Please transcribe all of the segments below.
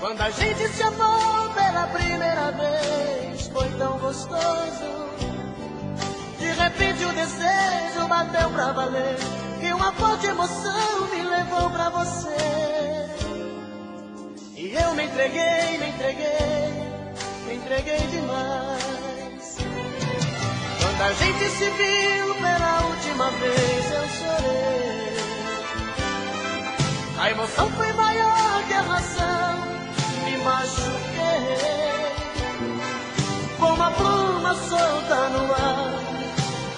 Quando a gente se amou pela primeira vez, foi tão gostoso. De repente o desejo bateu pra valer, e uma forte emoção me levou pra você. E eu me entreguei demais. Quando a gente se viu pela última vez, eu chorei. A emoção foi maior que a razão, me machuquei. Com uma pluma solta no ar,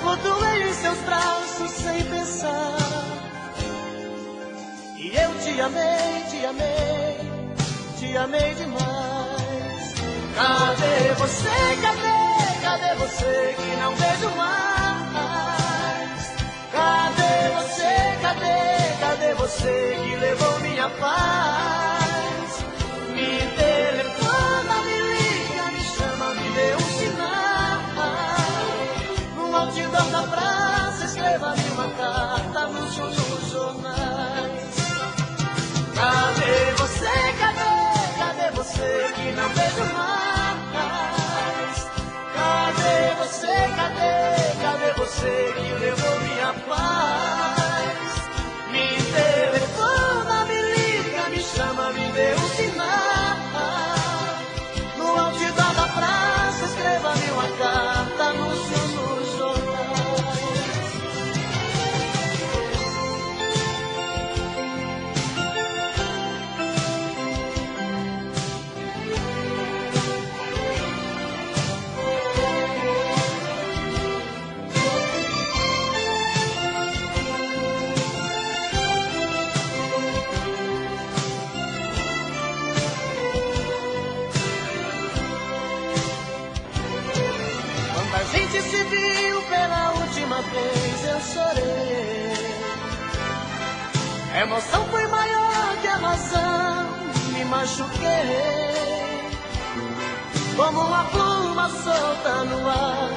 flutuei em seus braços sem pensar. E eu te amei demais. Cadê você, cadê você que não vejo mais? Cadê você, cadê você que levou minha paz? Me telefona, me liga, me chama, me dê um sinal. No outdoor da praça, escreva-me uma carta nos jornais. Cadê você, cadê você que não vejo mais? Cadê você, cadê você que levou minha paz? Me telefona, me liga, me chama, me dê um sinal. No outdoor da praça, escreva-me uma carta nos jornais. Quando a gente se viu pela última vez, eu chorei. A emoção foi maior que a razão, me machuquei. Como uma pluma solta no ar,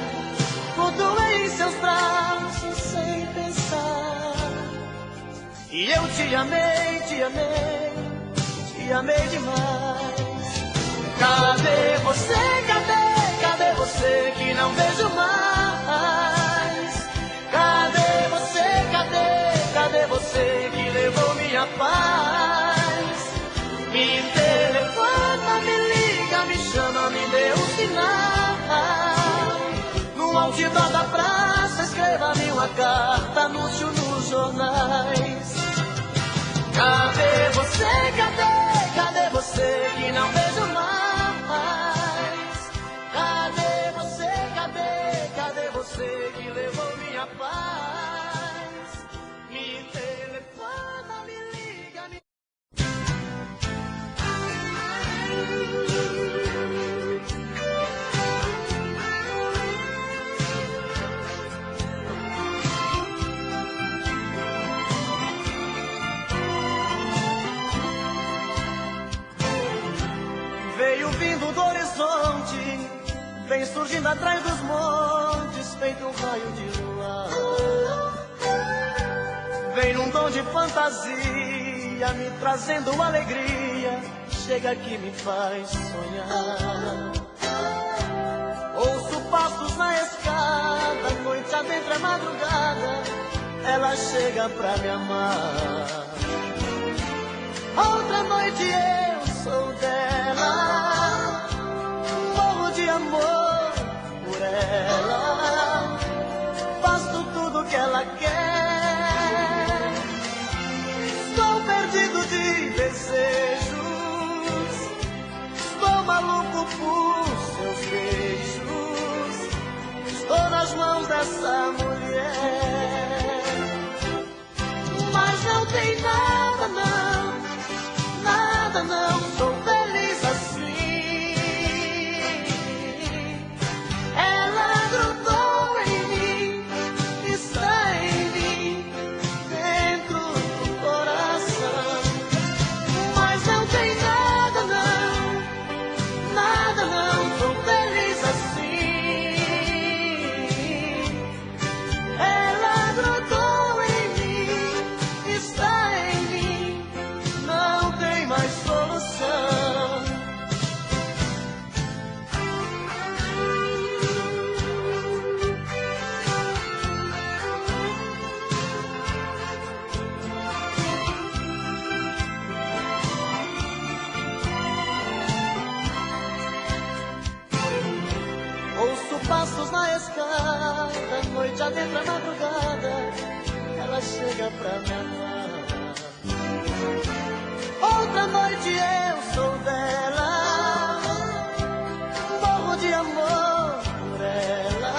flutuei em seus braços sem pensar. E eu te amei demais. Cadê você, cadê você que não vejo mais? Cadê você, cadê você que levou minha paz? Me telefona, me liga, me chama, me dê um sinal. No outdoor da praça, escreva-me uma carta, anúncio nos jornais. Cadê você, cadê você que não vejo mais? Cadê você, cadê você que levou minha paz? Me telefona, me liga, me... Veio vindo do horizonte, vem surgindo atrás dos montes, feito um raio de lua. Vem num tom de fantasia, me trazendo alegria, chega que me faz sonhar. Ouço passos na escada, noite adentro é madrugada, ela chega pra me amar. Outra noite eu sou dela, morro de amor por ela, faço tudo que ela quer. Estou perdido de desejos, estou maluco por seus beijos, estou nas mãos dessa mulher. Mas não tem nada não, nada não, sou feliz assim. Ela grudou em mim, está em mim, dentro do coração. Mas não tem nada não, sou feliz assim. Ela grudou em mim, está em noite adentra a madrugada, ela chega pra me amar. Outra noite eu sou dela, morro de amor por ela,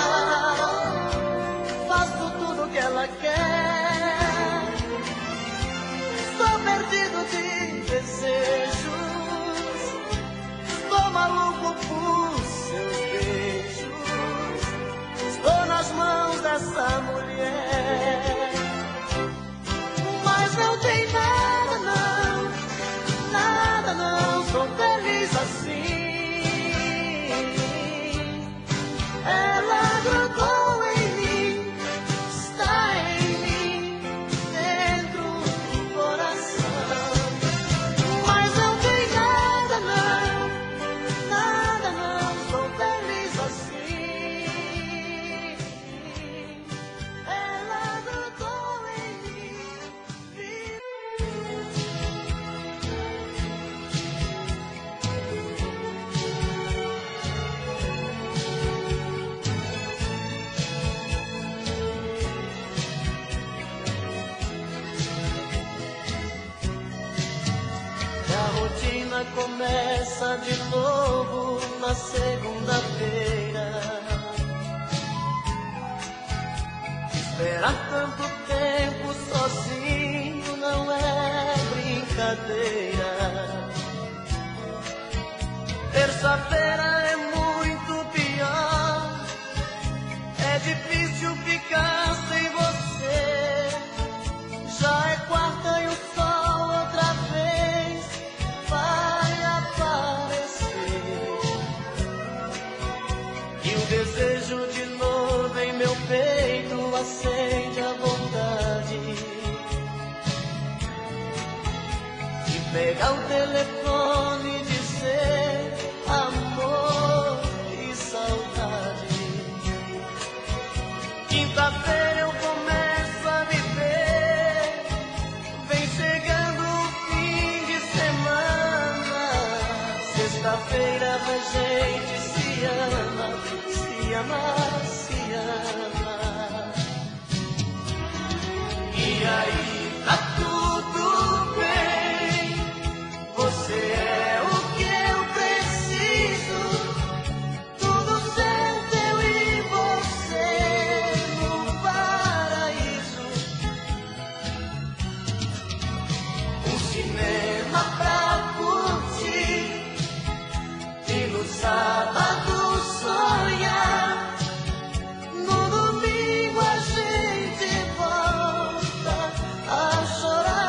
faço tudo que ela quer, estou perdido de desejos, estou maluco por seus beijos, estou nas mãos dessa mulher. Mas não tem nada não, nada não, sou feliz assim. Ela grudou em mim, está em mim, dentro do coração. Mas não tem nada não, nada não, sou feliz assim. Ela grudou em mim. E a rotina começa de novo na segunda-feira. Esperar tanto tempo sozinho não é brincadeira. Terça-feira é muito pior, é difícil ficar sem você. Já é quarta e o sol outra vez vai aparecer. E o desejo de novo em meu peito acende a vontade de pegar o telefone e dizer amor e saudade. Quinta-feira eu começo a viver, vem chegando o fim de semana. Sexta-feira a gente se ama, se ama, se ama. E aí tá tudo bem, você é o que eu preciso, tudo certo eu e você no paraíso. Um cinema pra curtir e no sábado sonhar. No domingo a gente volta a chorar.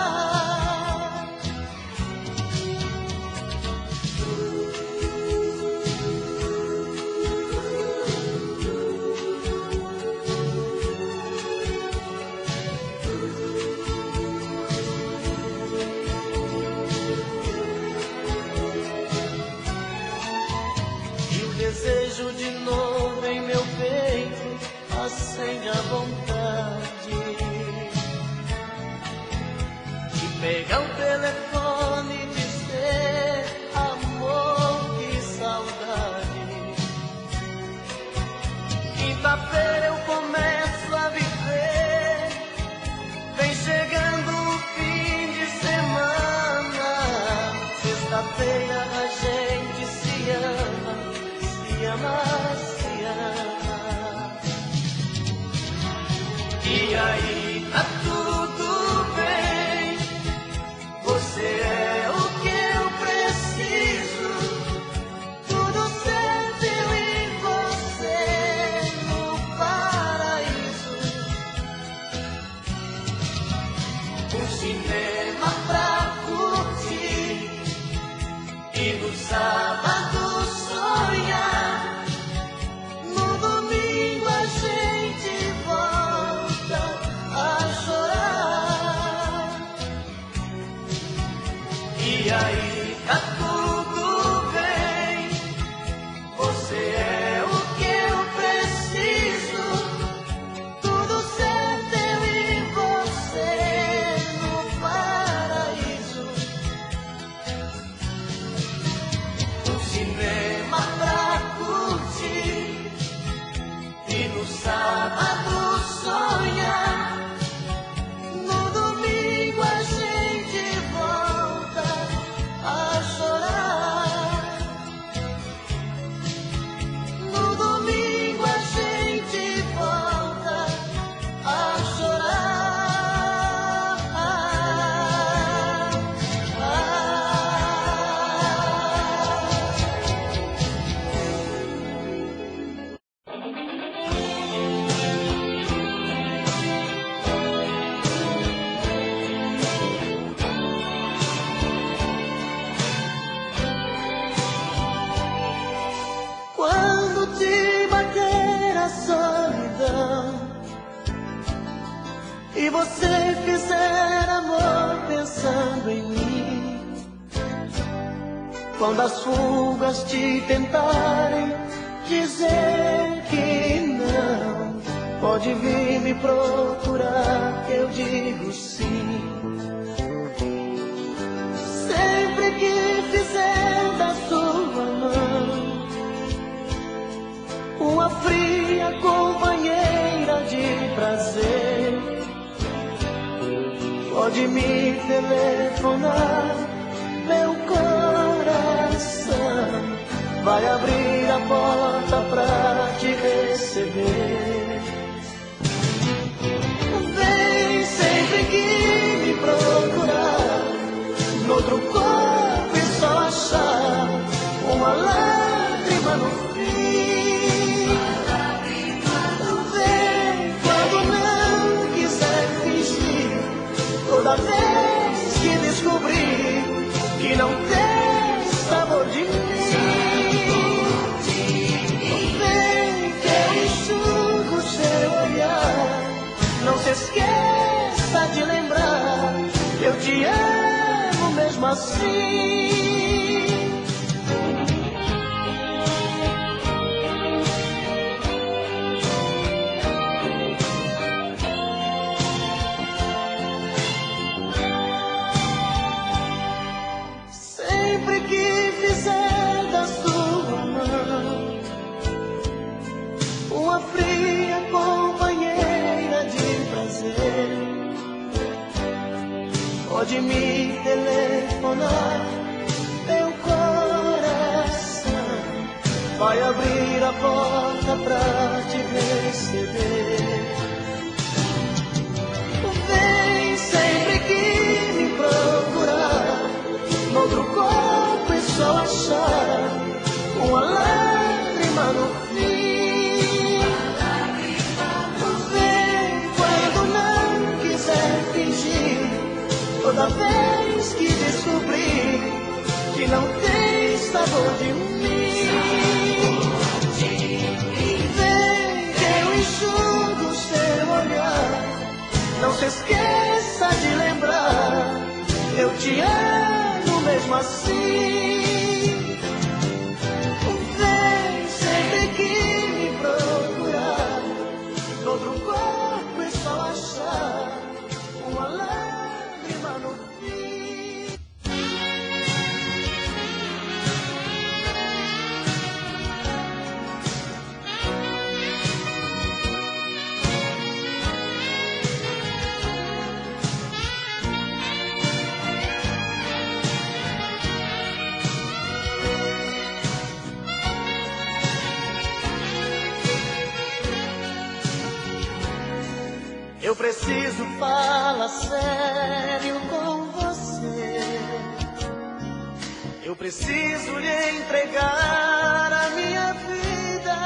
E o desejo de novo em meu peito acende a vontade de pegar o telefone e dizer amor, que saudade. Quinta-feira eu começo a viver, vem chegando o fim de semana. Sexta-feira a gente se ama, se ama, se ama. E aí tá tudo bem, você é o que eu preciso, tudo certo eu e você no paraíso. Um cinema pra curtir e no sábado sonhar. No domingo a gente volta a chorar. E aí tá tudo bem, você é o que eu preciso, tudo certo eu e você no paraíso. Um cinema pra curtir e no sábado e você fizer amor pensando em mim, quando as fugas te tentarem dizer que não, pode vir me procurar, que eu digo sim. Sempre que fizer da sua mão uma fria companheira de prazer, pode me telefonar, meu coração vai abrir a porta pra te receber. Vem sempre que me procurar, noutro corpo e só achar uma lágrima no fim. Vem quando não quiser fingir, toda vez que descobrir que não tem sabor de mim. Vem que eu enxugo seu olhar, não se esqueça de lembrar, eu te amo mesmo assim. Sempre que fizer da sua mão uma fria companheira de prazer, pode me telefonar, meu coração vai abrir a porta pra te receber. Vem sempre que me procurar, noutro corpo e só achar uma lágrima no fim. Vem quando não quiser fingir, toda vez que descobrir que não tem sabor de mim. Vem que eu enxugo seu olhar, não se esqueça de lembrar, eu te amo mesmo assim. Vem sempre que me procurar, noutro corpo e só achar uma lágrima no fim. Eu preciso falar sério com você, eu preciso lhe entregar a minha vida,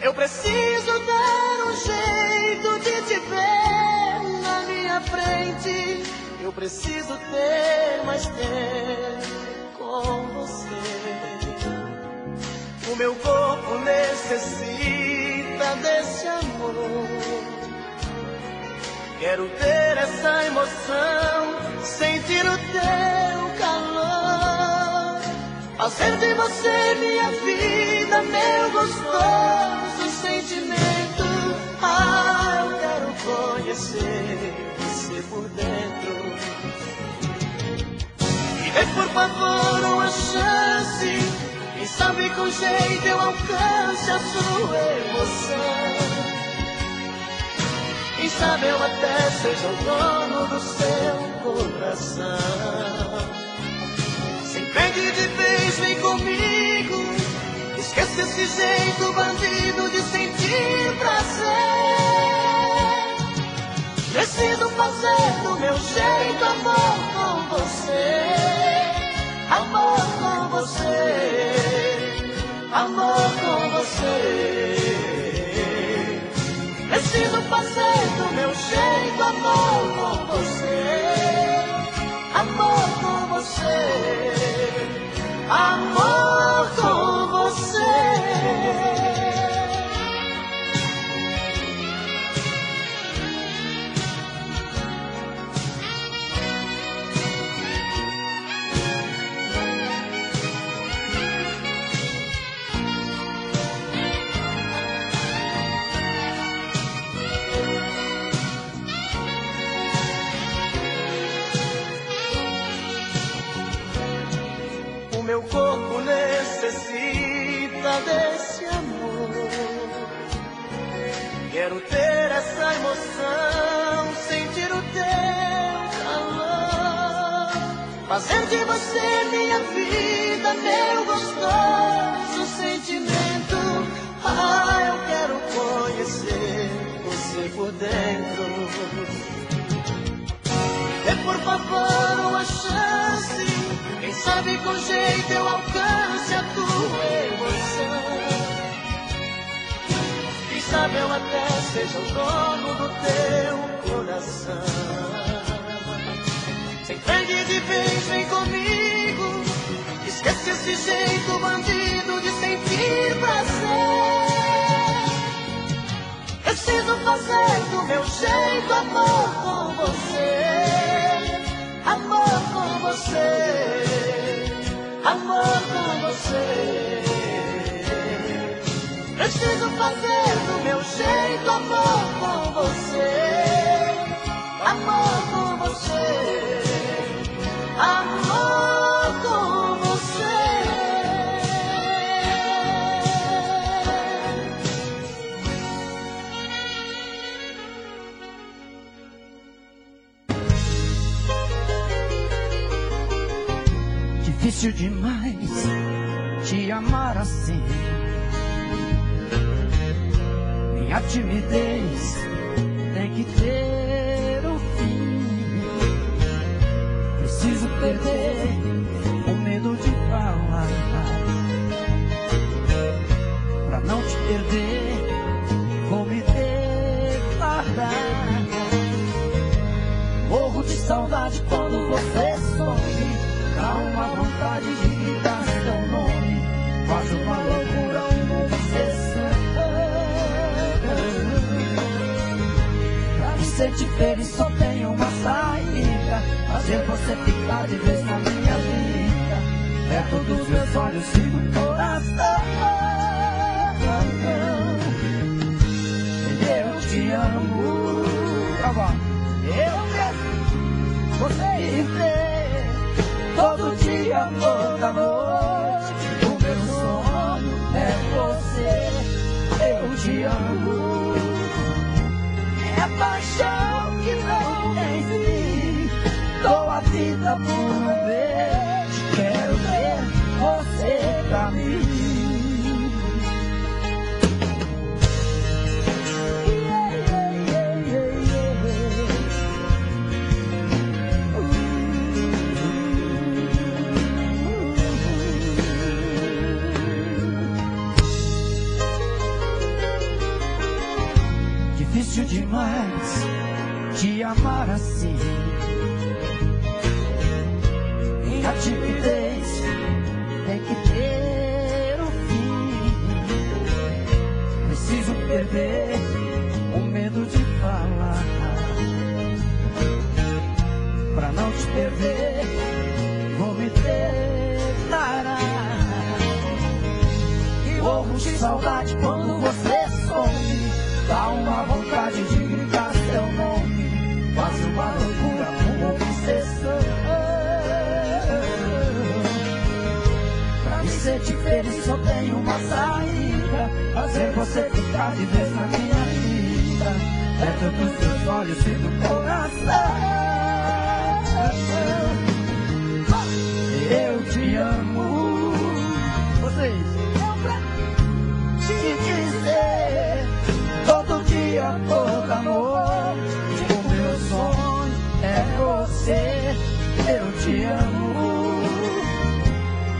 eu preciso dar um jeito de te ver na minha frente, eu preciso ter mais tempo com você. O meu corpo necessita desse amor, quero ter essa emoção, sentir o teu calor, fazer de você minha vida, meu gostoso sentimento. Ah, eu quero conhecer você por dentro, me dê por favor uma chance, quem sabe com jeito eu alcance a sua emoção. Quem sabe eu até seja o dono do seu coração. Se entende de vez, vem comigo, esquece esse jeito bandido de sentir prazer. Preciso fazer do meu jeito amor com você, amor com você, amor com você. Preciso fazer do meu jeito amor com você, amor com você, amor com você. emoção, sentir o teu calor, fazer de você minha vida, meu gostoso sentimento. Ah, eu quero conhecer você por dentro. Dê por favor uma chance, quem sabe com jeito eu alcance a tua emoção. Quem sabe eu até seja o dono do teu coração. Se entregue de vez, vem comigo, esquece esse jeito bandido de sentir prazer. Preciso fazer do meu jeito amor com você, amor com você, amor com você. Preciso fazer do meu jeito amor com você, amor com você, amor com você. Difícil demais te amar assim. Minha timidez tem que ter um fim. Preciso perder o medo de falar, pra não te perder, vou me declarar. Morro de saudade quando você sorri, dá uma vontade de gritar seu nome, faz uma loucura, uma obsessão. Pra me sentir feliz só tem uma saída, fazer você ficar de vez na minha vida, perto dos meus olhos e do coração. Eu te amo, eu mesmo, você me vê todo dia, toda noite, o meu sonho é você. Eu te amo, é paixão que não tem fim. Dou a vida por um beijo, quero ver você pra mim. Difícil demais te amar assim. Minha timidez tem que ter um fim. Preciso perder o medo de falar, pra não te perder, vou me declarar. Morro de saudade quando você some, dá uma vontade de gritar seu nome, faz uma loucura, uma obsessão. Pra me sentir feliz só tem uma saída, fazer você ficar de vez na minha vida, perto dos seus olhos e do coração. Eu te amo, vocês, te dizer todo dia, toda noite, o meu sonho é você. Eu te amo,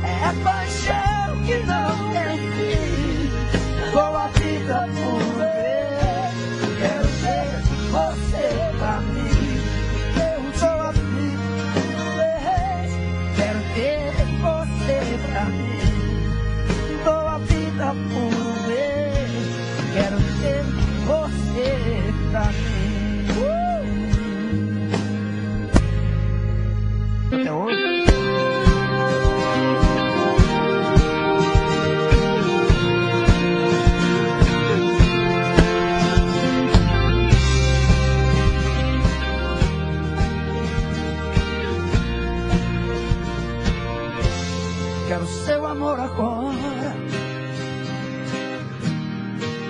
é paixão que não tem fim. Dou a vida por ver, quero ver você pra mim. Eu dou a vida por ver, quero ter você pra mim. Dou a vida por ver, quero ter você pra mim. Até hoje. Quero seu amor agora,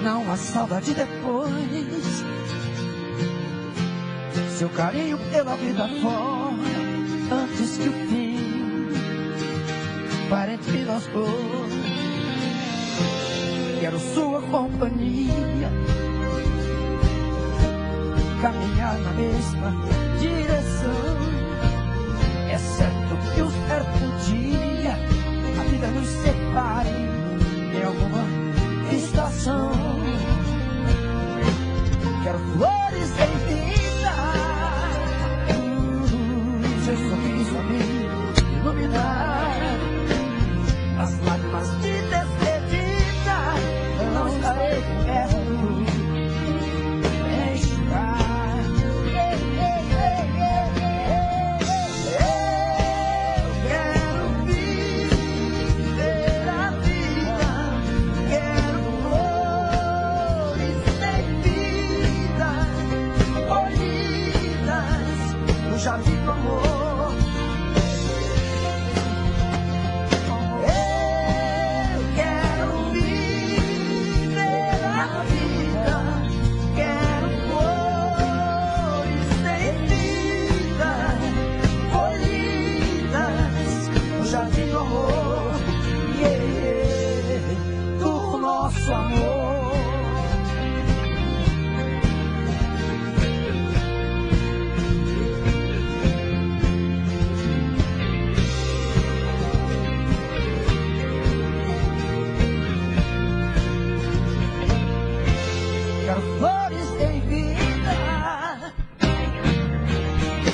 não a saudade depois. seu carinho pela vida fora, antes que o fim pare entre nós dois. Quero sua companhia, caminhar na mesma direção. É certo que um certo dia a vida nos separe em alguma estação. Quero flores em vida, seu sorriso a me iluminar. As lágrimas de despedida não estarei perto enxugar. Eu quero viver a vida, quero flores sem vida, colhidas no jardim do amor. Flores em vida,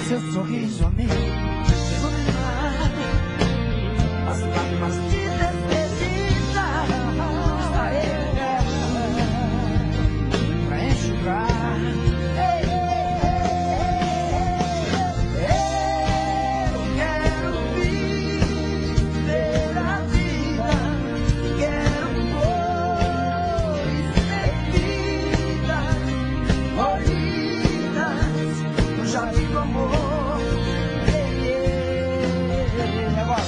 seu sorriso a me iluminar. As lágrimas de despedida estarei pra enxugar. Eu quero viver a vida, quero flores sem vida, colhidas no jardim do amor. Agora.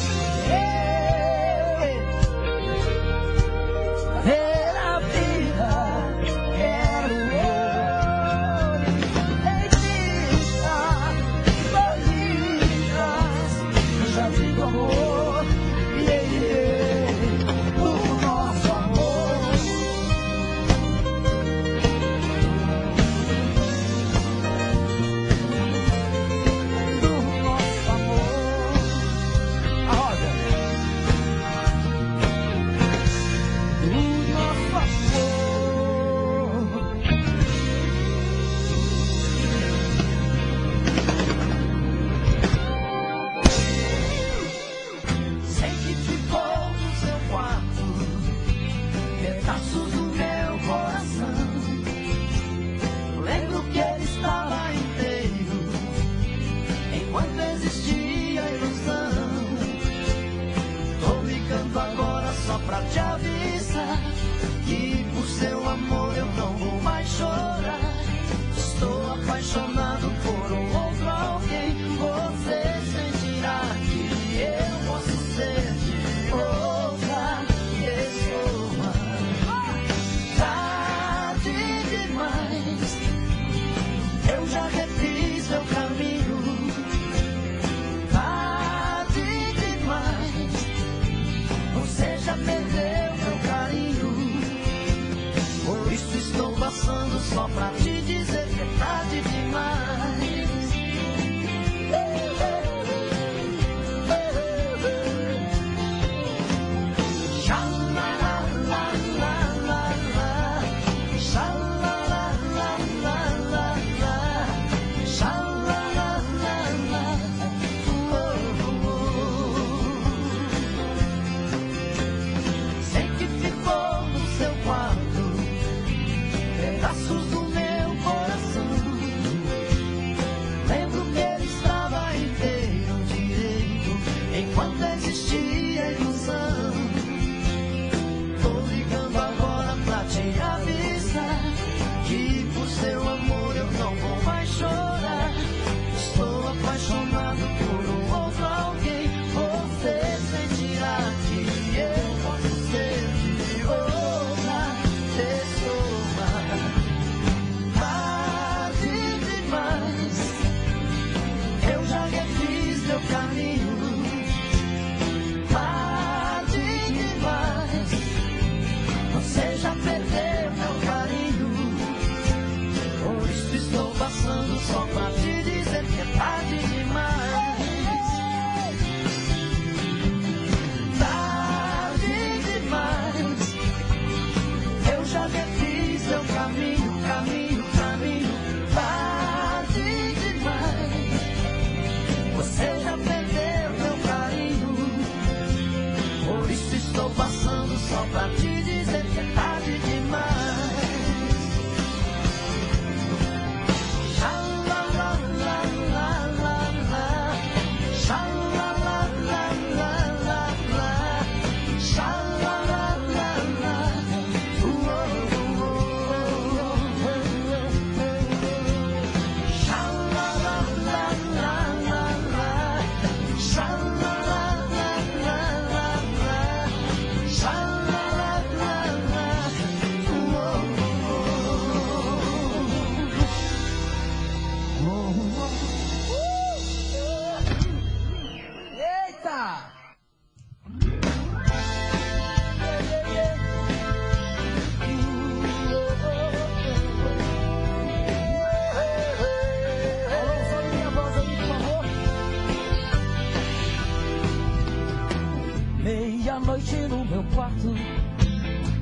noite no meu quarto,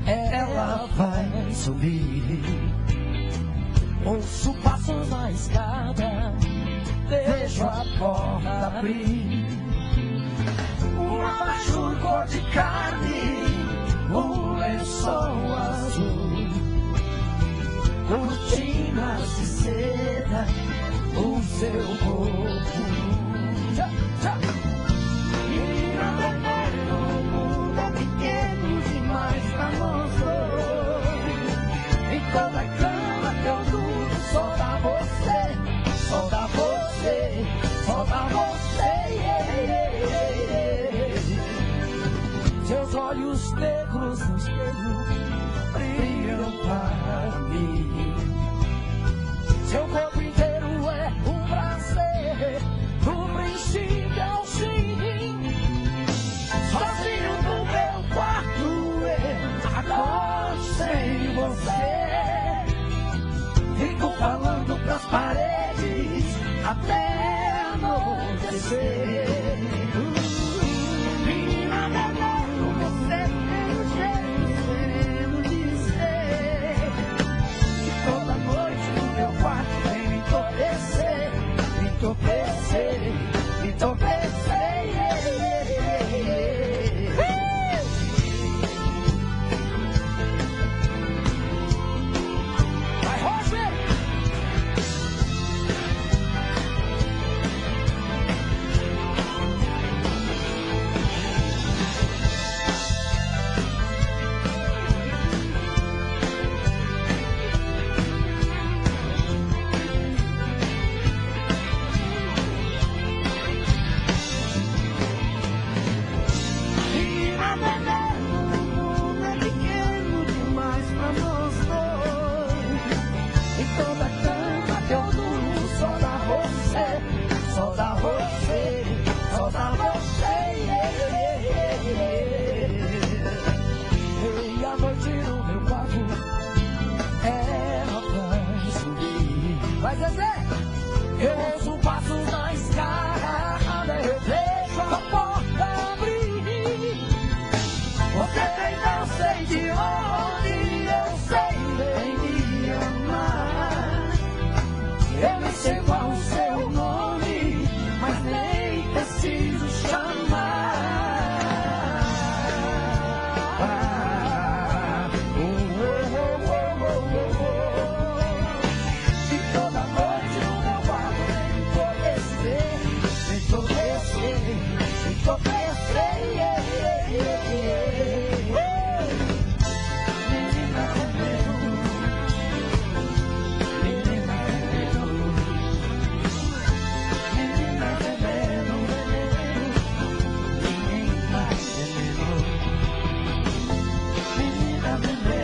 ela vai subir. Ouço passos na escada, vejo a porta abrir. Um abaixo cor de carne, um lençol azul, cortinas de seda, o seu corpo. Menina veneno, o mundo é pequeno demais pra nós dois. Em toda cama que eu durmo, só dá você, só dá você, só dá você. Seus olhos negros no espelho brilham para mim. Seu corpo inteiro é um prazer, do princípio ao fim. Sozinho no meu quarto, agora sem você. Fico falando pras paredes até anoitecer. Eu ouço passos na escada, eu vejo a porta abrir. Você vem, não sei de onde, eu sei bem me amar. Eu nem sei qual o seu nome, mas nem preciso chamar. E toda noite no meu quarto vem entorpecer, Menina veneno, menina veneno, menina veneno, menina veneno, menina veneno,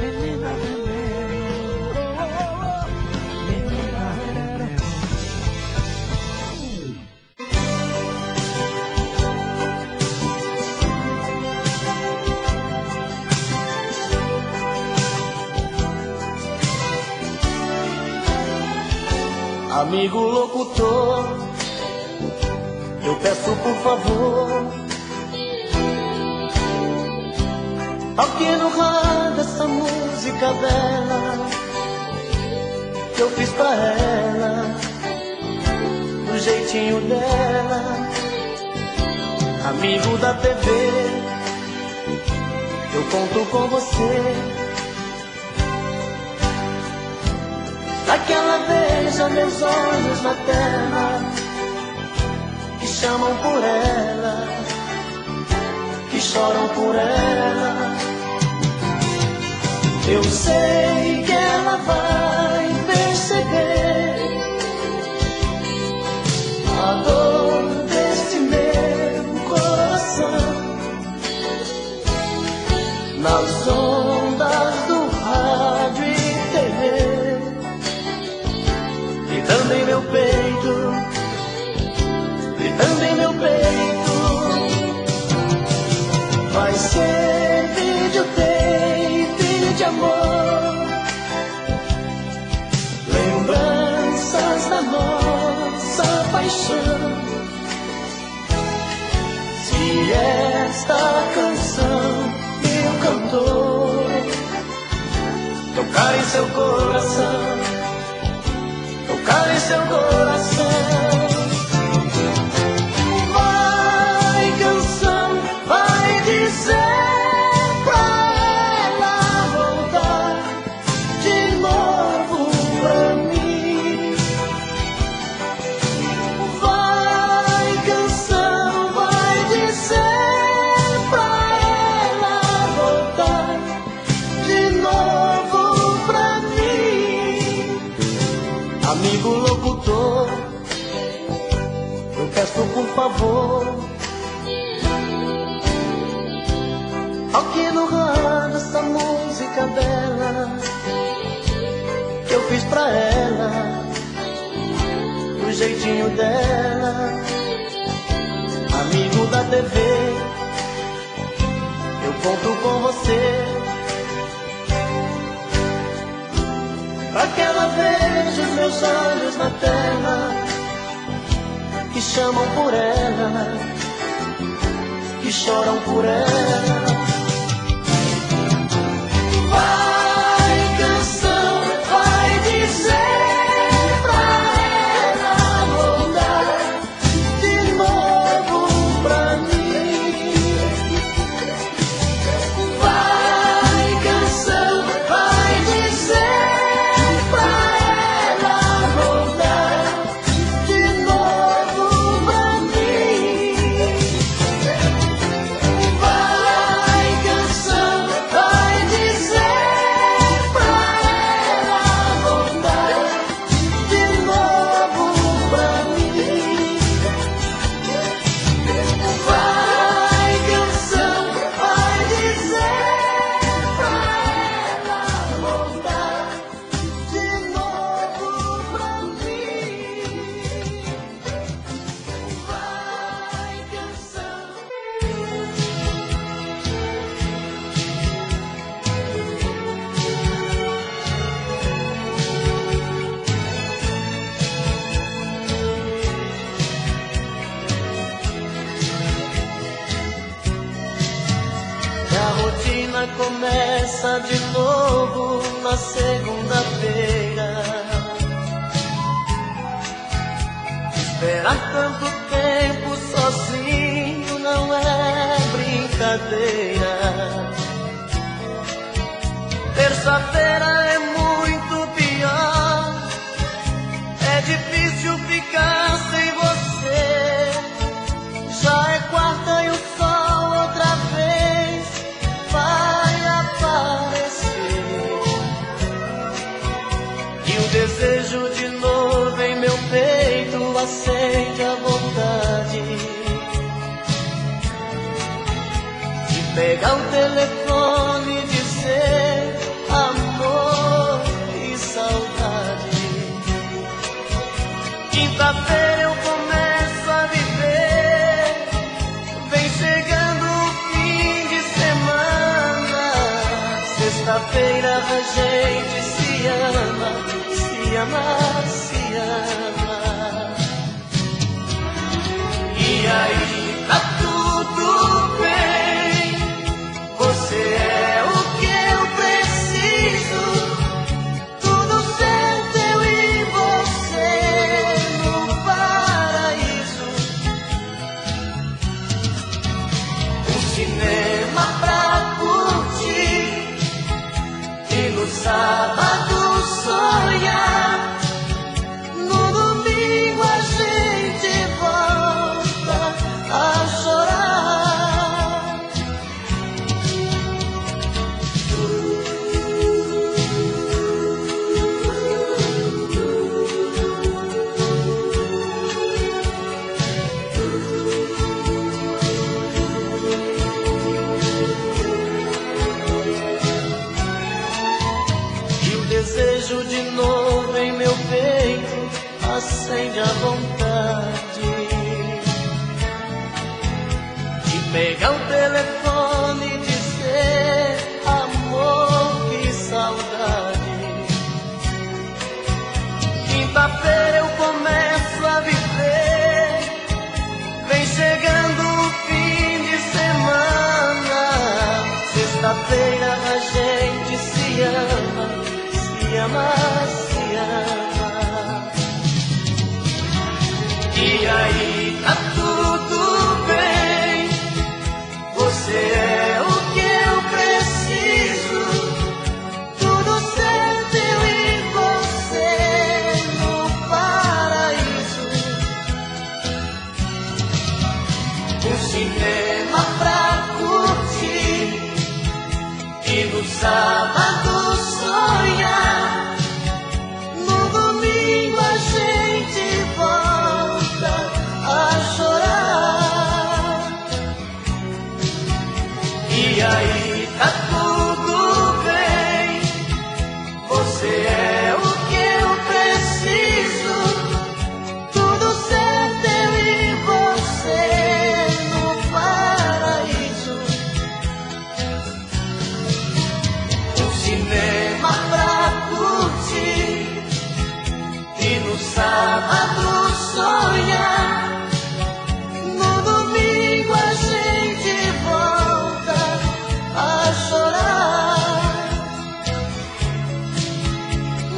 menina veneno, menina veneno. Amigo locutor, eu peço por favor, aqui no rádio essa música bela que eu fiz pra ela, do jeitinho dela. Amigo da TV, eu conto com você. Aquela veja meus olhos na tela, que chamam por ela, que choram por ela. Eu sei que ela vai perceber a dor deste meu coração nas ondas do rádio e TV. Gritando em meu peito, gritando em meu peito. Vai ser videotape de amor esta canção e o cantor tocar em seu coração, tocar em seu coração. Vai, canção, vai dizer pra ela voltar de novo pra mim. Vai, canção, vai dizer pra ela voltar de novo pra mim. Amigo locutor, eu peço por favor, aqui no rádio essa música bela que eu fiz pra ela, do jeitinho dela. Amigo da TV, eu conto com você, pra que ela veja os meus olhos na tela, que chamam por ela, que choram por ela. Vai, canção, vai dizer pra ela voltar de novo pra mim. Vai, canção, vai dizer pra ela voltar de novo pra mim. Vai, canção, vai dizer pra ela voltar de novo pra mim. Vai, canção, vai dizer pra ela voltar de novo pra mim. Vai, canção. E a rotina começa de novo na segunda-feira. Esperar tanto tempo sozinho não é brincadeira. Terça-feira é muito pior, é difícil ficar sem você. Já é quarta e o sol outra vez vai aparecer. E o desejo de novo em meu peito acende a vontade de pegar o telefone e dizer amor e saudade. Quinta-feira eu começo a viver, vem chegando o fim de semana. Sexta-feira a gente se ama, se ama, se ama. E aí tá tudo bem, você é o que eu preciso. Tudo certo, eu e você no paraíso. Um cinema pra curtir e no sábado sonhar. No domingo a gente volta a chorar. E o desejo de novo em meu peito acende a vontade de pegar o telefone e dizer amor, que saudade. Quinta-feira eu começo a viver, vem chegando o fim de ama. E aí, tá tudo bem, você é o que eu preciso, tudo certo eu e você no paraíso. Um cinema pra curtir e no sábado sonhar, no domingo a gente volta a chorar. E aí, tá tudo bem, você é o que eu preciso, tudo certo eu e você no paraíso. Um cinema pra curtir e no sábado sonhar, no domingo a gente volta a chorar.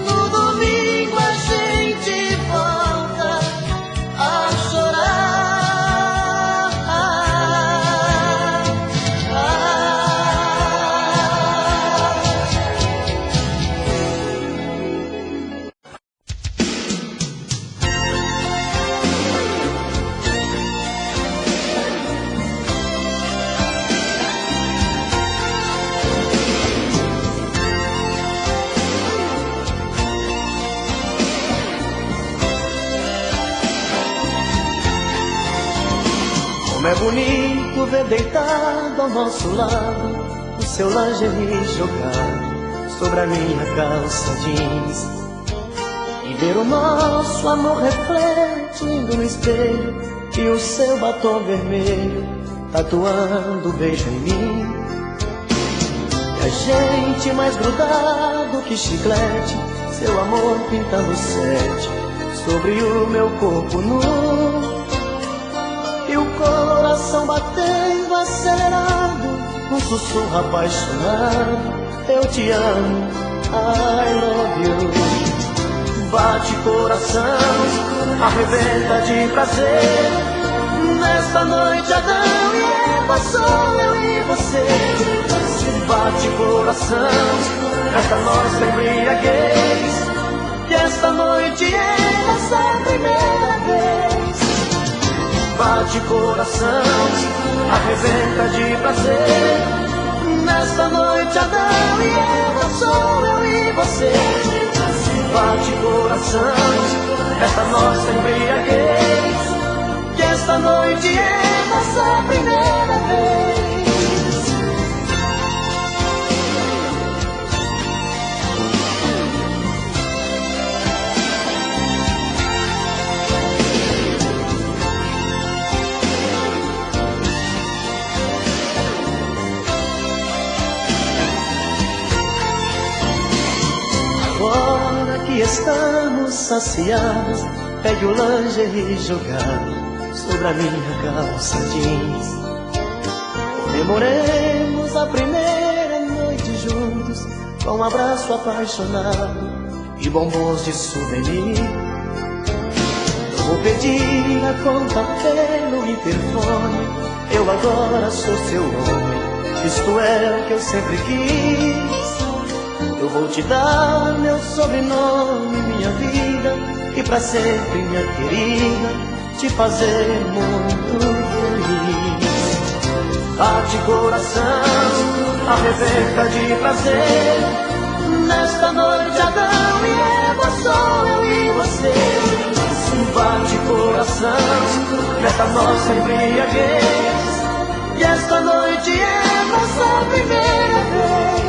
No domingo a gente volta a chorar. Como é bonito ver deitado ao nosso lado o seu lingerie jogado sobre a minha calça jeans, e ver o nosso amor refletindo no espelho e o seu batom vermelho tatuando um beijo em mim. E a gente mais grudado que chiclete, seu amor pintando sete sobre o meu corpo nu. E o coração batendo acelerado, um sussurro apaixonado: eu te amo, I love you. Bate coração, arrebenta de prazer, nesta noite Adão e Eva, sou eu e você. Bate coração, nesta nossa embriaguez, que esta noite é nossa primeira vez. Bate coração, arrebenta de prazer, nesta noite Adão e Eva, sou eu e você. Bate coração, esta nossa embriaguez, que esta noite é nossa primeira vez. Agora que estamos saciados, pegue o lingerie jogado sobre a minha calça jeans. Comemoremos a primeira noite juntos, com um abraço apaixonado e bombons de souvenir. Eu vou pedir a conta pelo interfone, eu agora sou seu homem, isto é o que eu sempre quis. Eu vou te dar meu sobrenome, minha vida, e pra sempre, minha querida, te fazer muito feliz. Bate coração, arrebenta de prazer, nesta noite Adão e Eva, sou eu e você. Bate coração, nesta nossa embriaguez, e esta noite é nossa primeira vez.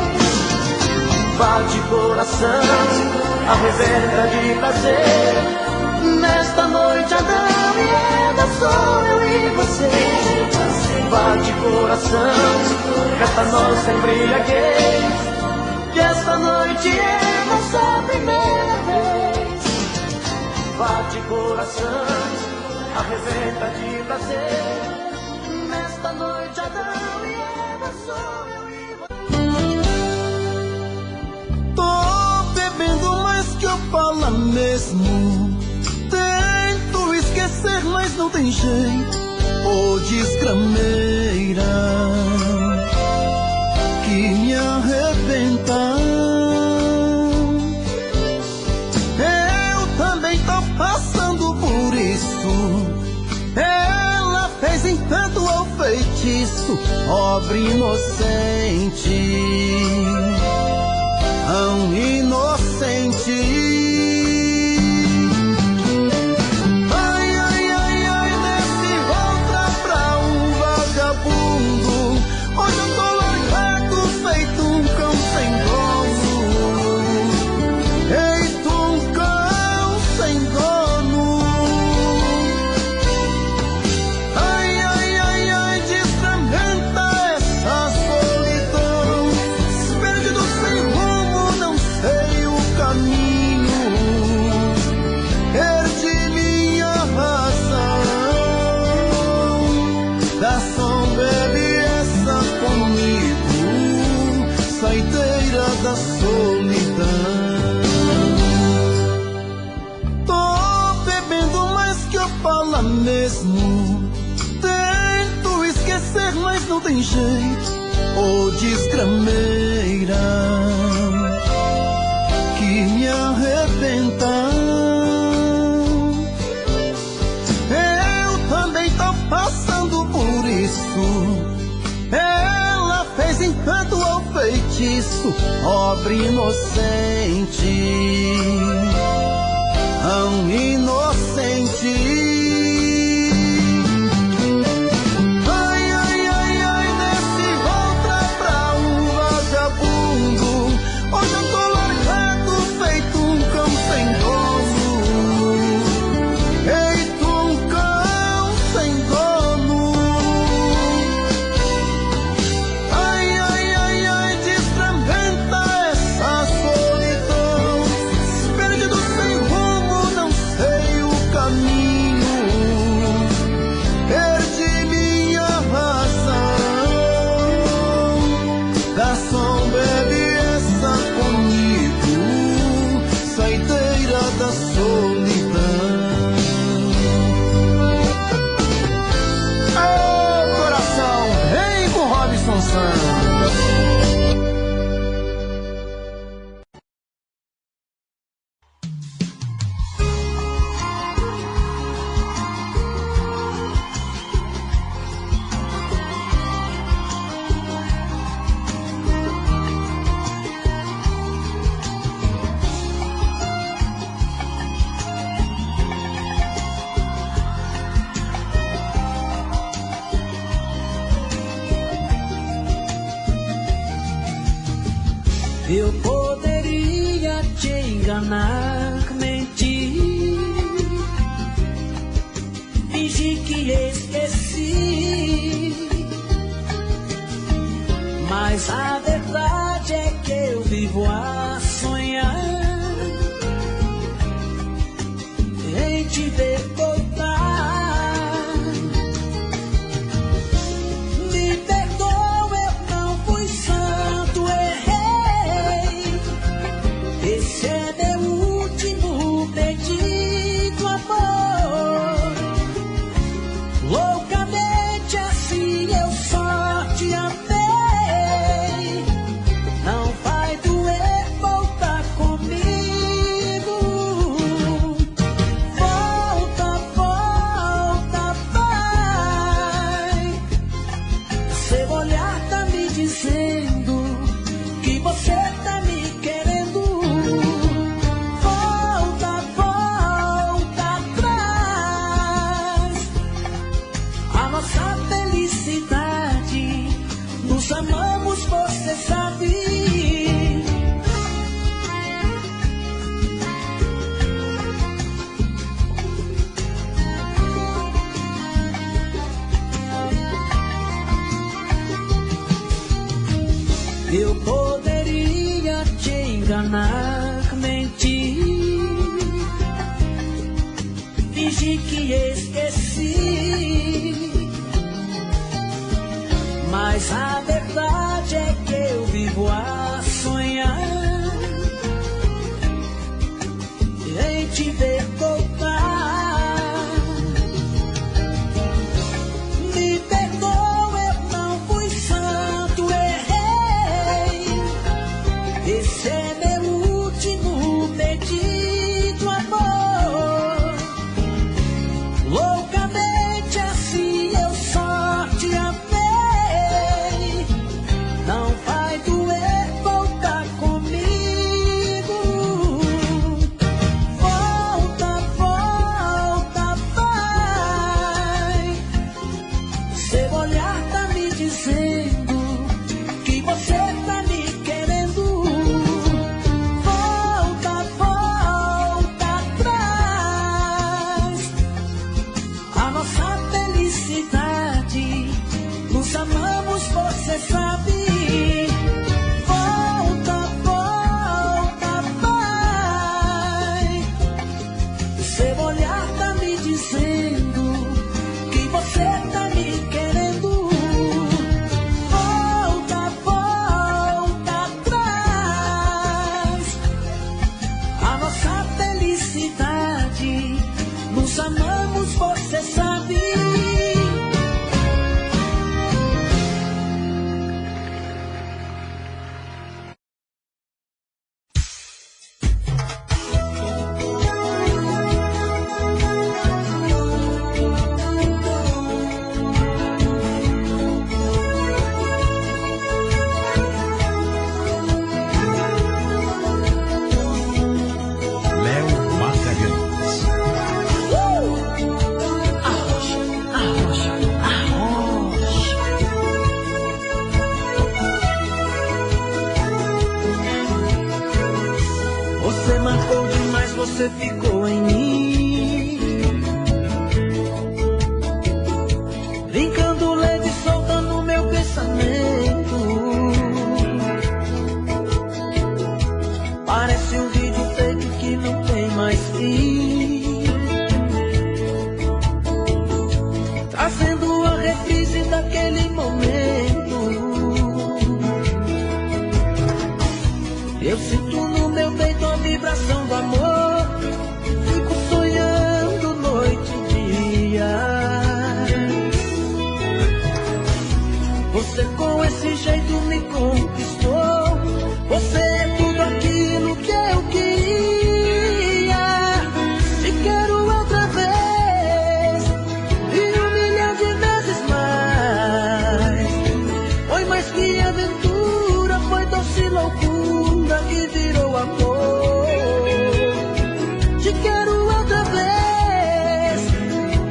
Bate coração, arrebenta de prazer, nesta noite Adão e Eva, sou eu e você. Bate coração, nesta nossa embriaguez, que esta noite é nossa primeira vez. Bate coração, arrebenta de prazer, nesta noite Adão e Eva, sou eu e você. Tô bebendo mais que eu falo. mesmo. Tento esquecer, mas não tem jeito. Ô desgrameira que me arrebenta. Eu também tô passando por isso. Ela fez encanto ou feitiço, pobre inocente, tão inocente. Da solidão, tô bebendo mais que eu falo mesmo. Tento esquecer, mas não tem jeito. Ô desgrameira que me arrebenta. Eu também tô passando por isso. Ela fez encanto ou feitiço, pobre inocente, tão inocente. Ai, ai, ai, ai, nesse volta pra um vagabundo. Hoje eu tô largado, feito um cão sem dono. Feito um cão sem dono. Ai, ai, ai, ai, desfragmenta essa solidão. Perdido sem rumo, não sei o caminho. Perdi minha razão. Garçom, bebe essa comigo, saideira da solidão. Ô coração, vem com Robson Santos. Eu poderia te enganar, mentir, fingir que esqueci, mas a verdade é que eu vivo a sonhar em te ver voltar. Me perdoa, eu não fui santo, errei. Esse é meu último pedido, amor. Loucamente assim eu só te amei. Não vai doer voltar comigo. Volta, volta, vai. Seu olhar tá me dizendo que você tá me querendo. Volta, volta atrás. A nossa felicidade, nos amamos, você sabe. Eu poderia te enganar, mentir, fingir que esqueci, mas a verdade é que eu vivo a sonhar em te ver voltar. Me perdoa, eu não fui santo, errei. Esse é meu último pedido, amor. Loucamente assim eu só te amei. Não vai doer voltar comigo. Volta, volta, vai. Seu olhar tá me dizendo que você tá me querendo. Volta, volta atrás. A nossa felicidade, nos amamos, você sabe. Volta, volta, vai. Seu olhar tá me dizendo que você tá me querendo. Volta, volta atrás. A nossa felicidade, nos amamos, você sabe. Léo Magalhães. Arrocha, arrocha, arrocha. Você marcou demais, você ficou em mim. Brincando leve, solta no meu pensamento. Parece um vídeo feito que não tem mais fim. Trazendo a reprise daquele momento. Eu sinto no meu peito a vibração do amor. Fico sonhando noite e dia. Você com esse jeito me conquistou. Você é tudo aquilo que eu queria. Te quero outra vez e 1.000.000 de vezes mais. Foi mais que aventura, foi doce loucura que virou amor. Te quero outra vez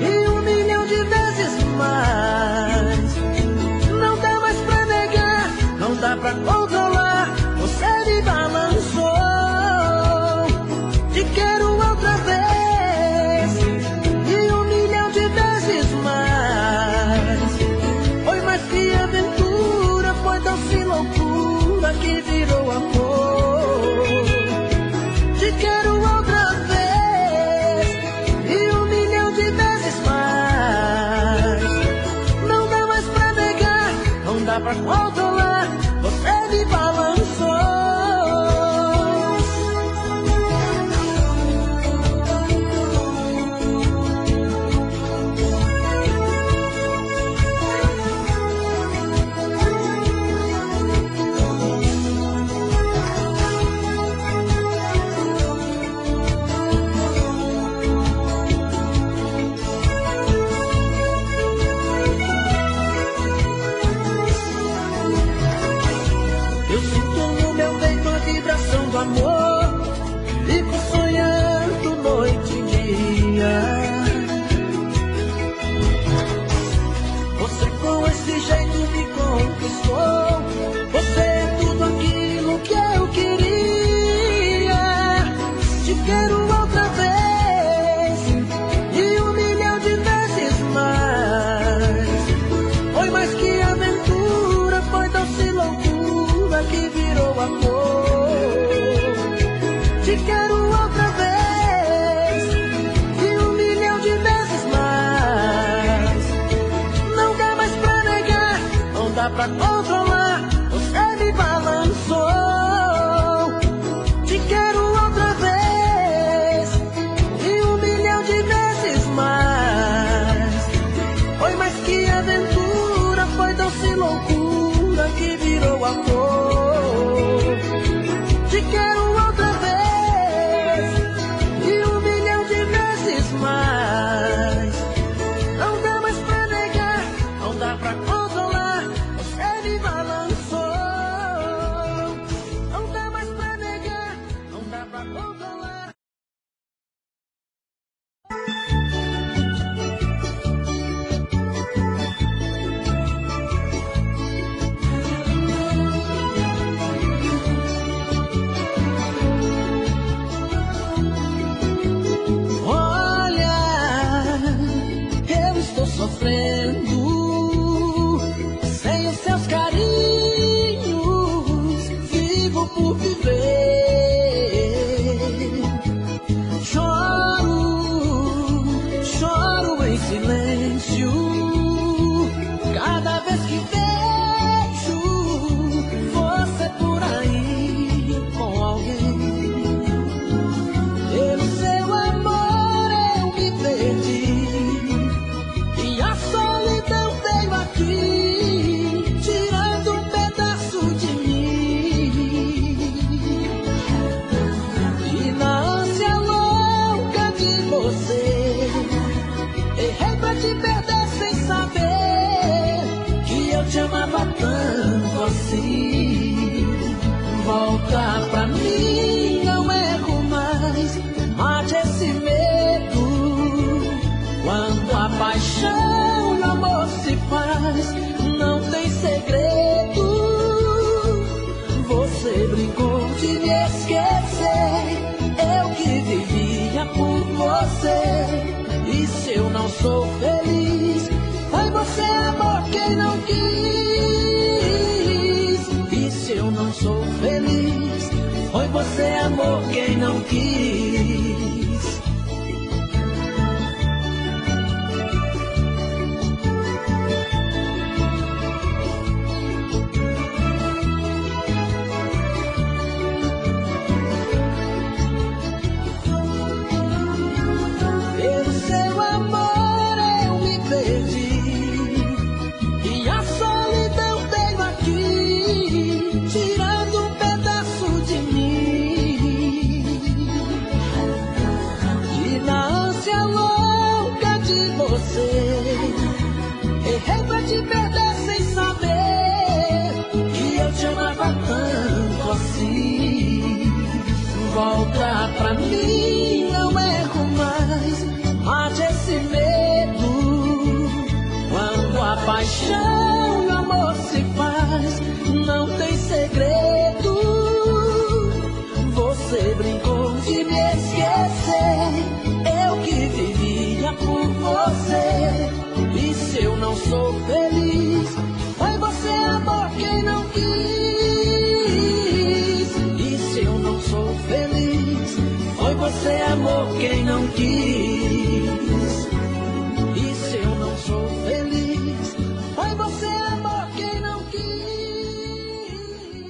e 1.000.000 de vezes mais. Não dá mais pra negar, não dá pra controlar. Você me balançou. Te quero outra vez e 1.000.000 de vezes mais. Foi mais que aventura, foi doce loucura que virou amor. Te quero outra vez e 1.000.000 de vezes mais. Não dá mais pra negar, não dá pra controlar. Você me balançou. Eu sinto no meu peito a vibração do amor. Fico sonhando noite e dia. Você com esse jeito me conquistou. Você é tudo aquilo que eu queria. Te quero outra vez e 1.000.000 de vezes mais. Foi mais que aventura, foi doce loucura que virou amor. Te quero outra vez e 1.000.000 de vezes mais. Não dá mais pra negar, não dá pra controlar. Você me balançou. Te quero outra vez você. Errei pra te perder sem saber que eu te amava tanto assim. Volta pra mim, não erro mais, mate esse medo. Quando a paixão e o amor se faz, não tem segredo. Você brincou de me esquecer, eu que vivia por você. E se eu não sou feliz, foi você, amor, quem não quis. E se eu não sou feliz, foi você, amor, quem não quis. Errei pra te perder sem saber que eu te amava tanto assim. Volta pra mim, não erro mais, mate esse medo. Quando a paixão e o amor se faz, não tem segredo. Você brincou de me esquecer, eu que vivia por você. E se eu não sou feliz, foi você, amor, quem não quis. E se eu não sou feliz, foi você, amor, quem não quis.